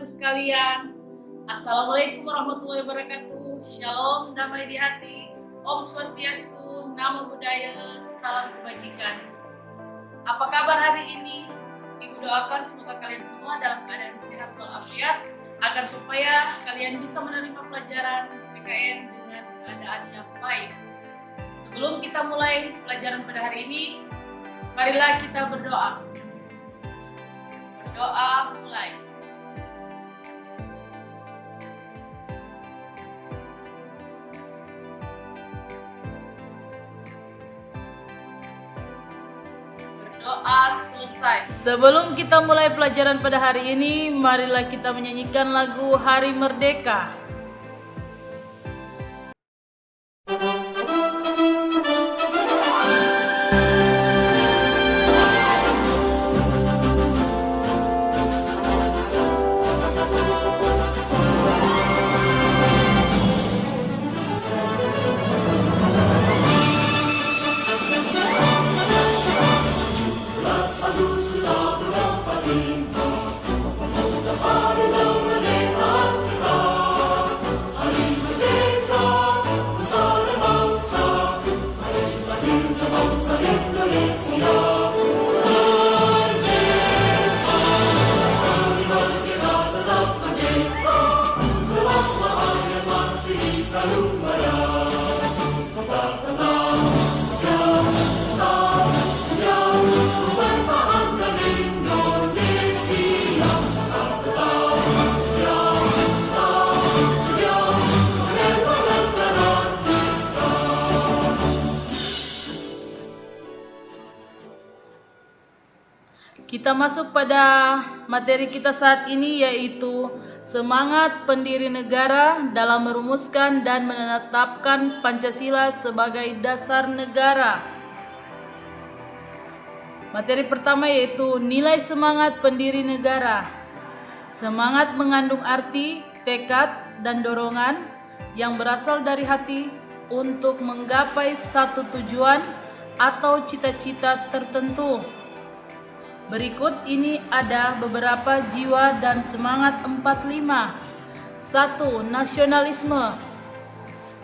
sekalian. Assalamualaikum warahmatullahi wabarakatuh. Shalom, damai di hati. Om Swastiastu, Namo Buddhaya, salam kebajikan. Apa kabar hari ini? Ibu doakan semoga kalian semua dalam keadaan sehat walafiat, agar supaya kalian bisa menerima pelajaran PKN dengan keadaan yang baik. Sebelum kita mulai pelajaran pada hari ini, marilah kita berdoa. Berdoa mulai. Doa selesai. Sebelum kita mulai pelajaran pada hari ini, marilah kita menyanyikan lagu Hari Merdeka. Kita masuk pada materi kita saat ini, yaitu semangat pendiri negara dalam merumuskan dan menetapkan Pancasila sebagai dasar negara. Materi pertama yaitu nilai semangat pendiri negara. Semangat mengandung arti, tekad, dan dorongan yang berasal dari hati untuk menggapai satu tujuan atau cita-cita tertentu. Berikut ini ada beberapa jiwa dan semangat 45. 1. Nasionalisme.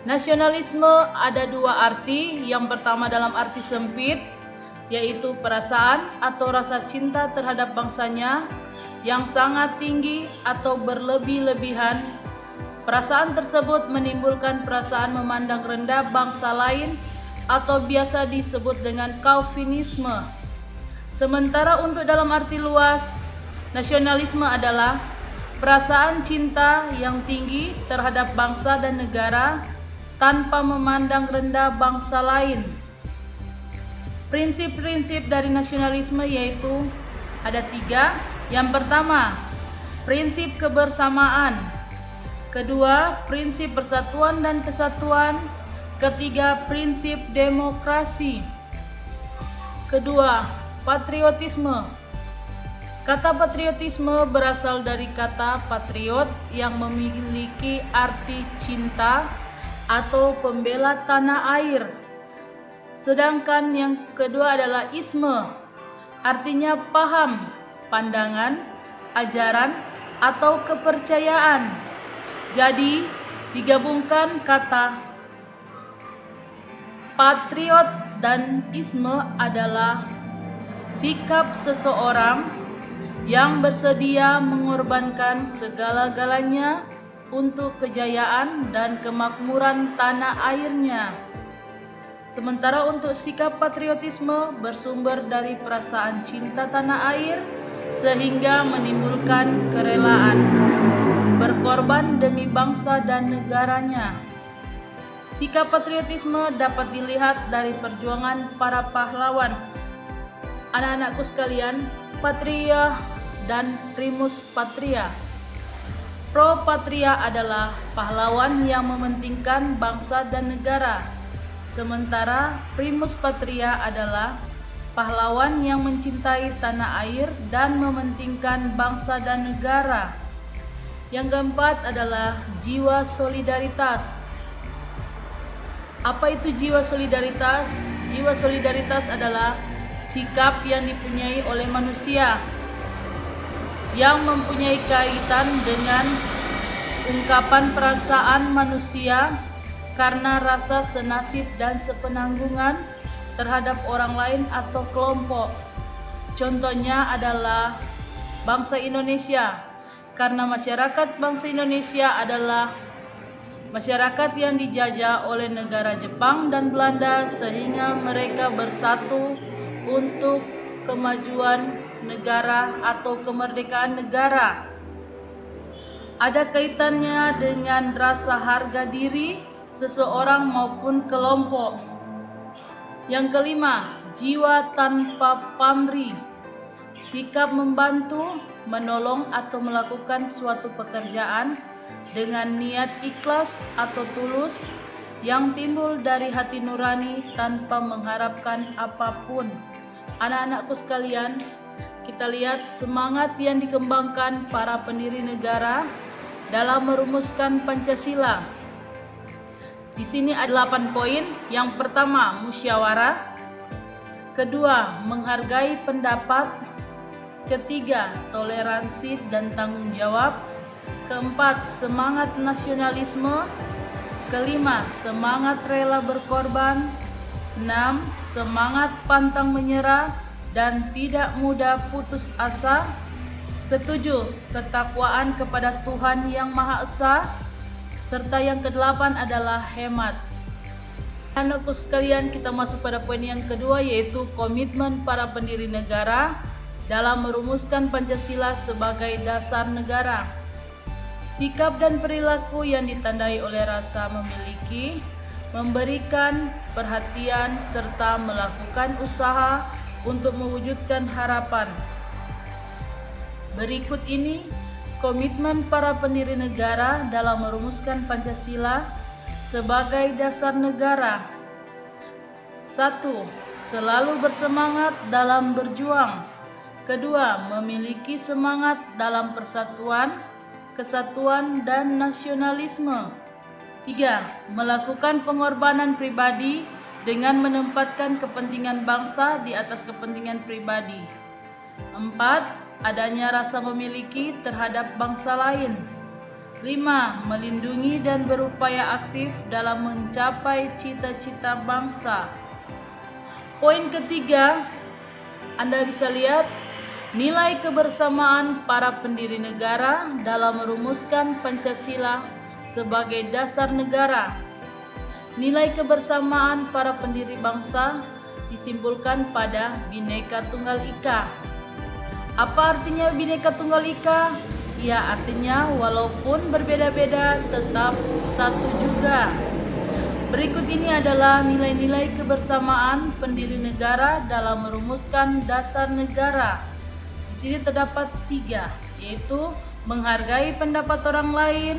Nasionalisme ada dua arti. Yang pertama dalam arti sempit, yaitu perasaan atau rasa cinta terhadap bangsanya yang sangat tinggi atau berlebih-lebihan. Perasaan tersebut menimbulkan perasaan memandang rendah bangsa lain atau biasa disebut dengan Calvinisme. Sementara untuk dalam arti luas, nasionalisme adalah perasaan cinta yang tinggi terhadap bangsa dan negara tanpa memandang rendah bangsa lain. Prinsip-prinsip dari nasionalisme yaitu ada 3. Yang pertama, prinsip kebersamaan. Kedua, prinsip persatuan dan kesatuan. Ketiga, prinsip demokrasi. Kedua, patriotisme. Kata patriotisme berasal dari kata patriot yang memiliki arti cinta atau pembela tanah air. Sedangkan yang kedua adalah isme, artinya paham, pandangan, ajaran, atau kepercayaan. Jadi digabungkan kata patriot dan isme adalah sikap seseorang yang bersedia mengorbankan segala-galanya untuk kejayaan dan kemakmuran tanah airnya. Sementara untuk sikap patriotisme bersumber dari perasaan cinta tanah air sehingga menimbulkan kerelaan berkorban demi bangsa dan negaranya. Sikap patriotisme dapat dilihat dari perjuangan para pahlawan. Anak-anakku sekalian, patria dan primus patria. Pro patria adalah pahlawan yang mementingkan bangsa dan negara. Sementara primus patria adalah pahlawan yang mencintai tanah air dan mementingkan bangsa dan negara. Yang keempat adalah jiwa solidaritas. Apa itu jiwa solidaritas? Jiwa solidaritas adalah sikap yang dipunyai oleh manusia yang mempunyai kaitan dengan ungkapan perasaan manusia karena rasa senasib dan sepenanggungan terhadap orang lain atau kelompok. Contohnya adalah bangsa Indonesia, karena masyarakat bangsa Indonesia adalah masyarakat yang dijajah oleh negara Jepang dan Belanda, sehingga mereka bersatu untuk kemajuan negara atau kemerdekaan negara. Ada kaitannya dengan rasa harga diri seseorang maupun kelompok. Yang kelima, jiwa tanpa pamrih, sikap membantu, menolong atau melakukan suatu pekerjaan dengan niat ikhlas atau tulus yang timbul dari hati nurani tanpa mengharapkan apapun. Anak-anakku sekalian, kita lihat semangat yang dikembangkan para pendiri negara dalam merumuskan Pancasila. Di sini ada 8 poin. Yang pertama, musyawarah. Kedua, menghargai pendapat. Ketiga, toleransi dan tanggung jawab. Keempat, semangat nasionalisme. Kelima, semangat rela berkorban. 6, semangat pantang menyerah dan tidak mudah putus asa. Ketujuh, ketakwaan kepada Tuhan Yang Maha Esa. Serta yang kedelapan adalah hemat. Anakku sekalian, kita masuk pada poin yang kedua, yaitu komitmen para pendiri negara dalam merumuskan Pancasila sebagai dasar negara. Sikap dan perilaku yang ditandai oleh rasa memiliki, memberikan perhatian, serta melakukan usaha untuk mewujudkan harapan. Berikut ini komitmen para pendiri negara dalam merumuskan Pancasila sebagai dasar negara. 1. Selalu bersemangat dalam berjuang. Kedua, memiliki semangat dalam persatuan, kesatuan, dan nasionalisme. 3. Melakukan pengorbanan pribadi dengan menempatkan kepentingan bangsa di atas kepentingan pribadi. 4. Adanya rasa memiliki terhadap bangsa lain. 5. Melindungi dan berupaya aktif dalam mencapai cita-cita bangsa. Poin ketiga, Anda bisa lihat nilai kebersamaan para pendiri negara dalam merumuskan Pancasila sebagai dasar negara. Nilai kebersamaan para pendiri bangsa disimpulkan pada Bhinneka Tunggal Ika. Apa artinya Bhinneka Tunggal Ika? Ya, artinya walaupun berbeda-beda tetap satu juga. Berikut ini adalah nilai-nilai kebersamaan pendiri negara dalam merumuskan dasar negara. Di sini terdapat 3, yaitu menghargai pendapat orang lain,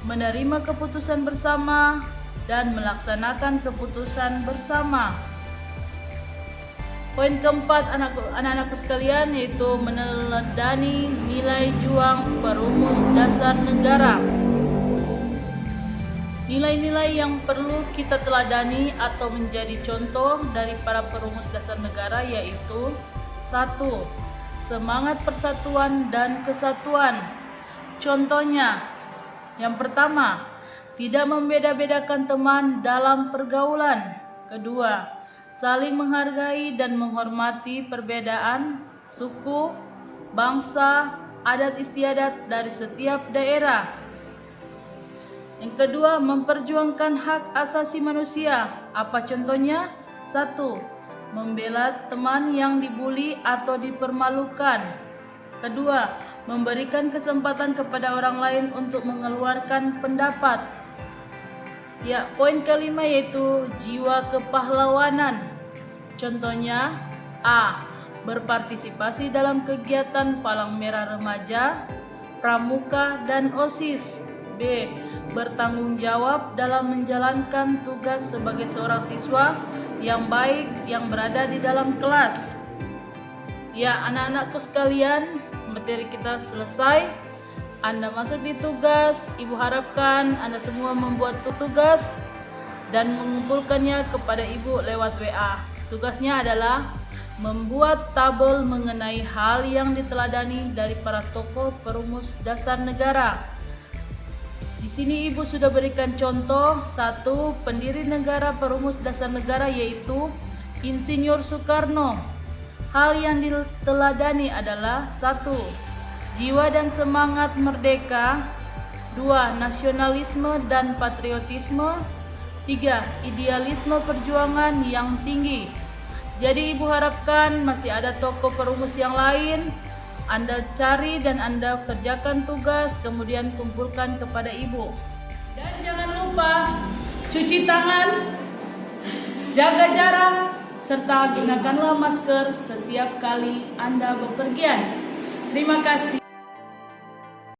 menerima keputusan bersama, dan melaksanakan keputusan bersama. Poin keempat, anak-anakku sekalian, yaitu meneladani nilai juang perumus dasar negara. Nilai-nilai yang perlu kita teladani atau menjadi contoh dari para perumus dasar negara yaitu 1. Semangat persatuan dan kesatuan. Contohnya, yang pertama, tidak membeda-bedakan teman dalam pergaulan. Kedua, saling menghargai dan menghormati perbedaan suku, bangsa, adat istiadat dari setiap daerah. Yang kedua, memperjuangkan hak asasi manusia. Apa contohnya? 1. Membela teman yang dibuli atau dipermalukan. Kedua, memberikan kesempatan kepada orang lain untuk mengeluarkan pendapat. Ya, poin kelima yaitu jiwa kepahlawanan. Contohnya, A. Berpartisipasi dalam kegiatan Palang Merah Remaja, Pramuka, dan OSIS. B. Bertanggung jawab dalam menjalankan tugas sebagai seorang siswa yang baik yang berada di dalam kelas. Ya, anak-anakku sekalian, materi kita selesai. Anda masuk di tugas, Ibu harapkan Anda semua membuat tugas dan mengumpulkannya kepada Ibu lewat WA. Tugasnya adalah membuat tabel mengenai hal yang diteladani dari para tokoh perumus dasar negara. Di sini Ibu sudah berikan contoh satu pendiri negara perumus dasar negara yaitu Insinyur Soekarno. Hal yang diteladani adalah 1. Jiwa dan semangat merdeka. 2. Nasionalisme dan patriotisme. 3. Idealisme perjuangan yang tinggi. Jadi Ibu harapkan masih ada tokoh perumus yang lain. Anda cari dan Anda kerjakan tugas, kemudian kumpulkan kepada Ibu. Dan jangan lupa cuci tangan, jaga jarak, serta gunakanlah masker setiap kali Anda bepergian. Terima kasih.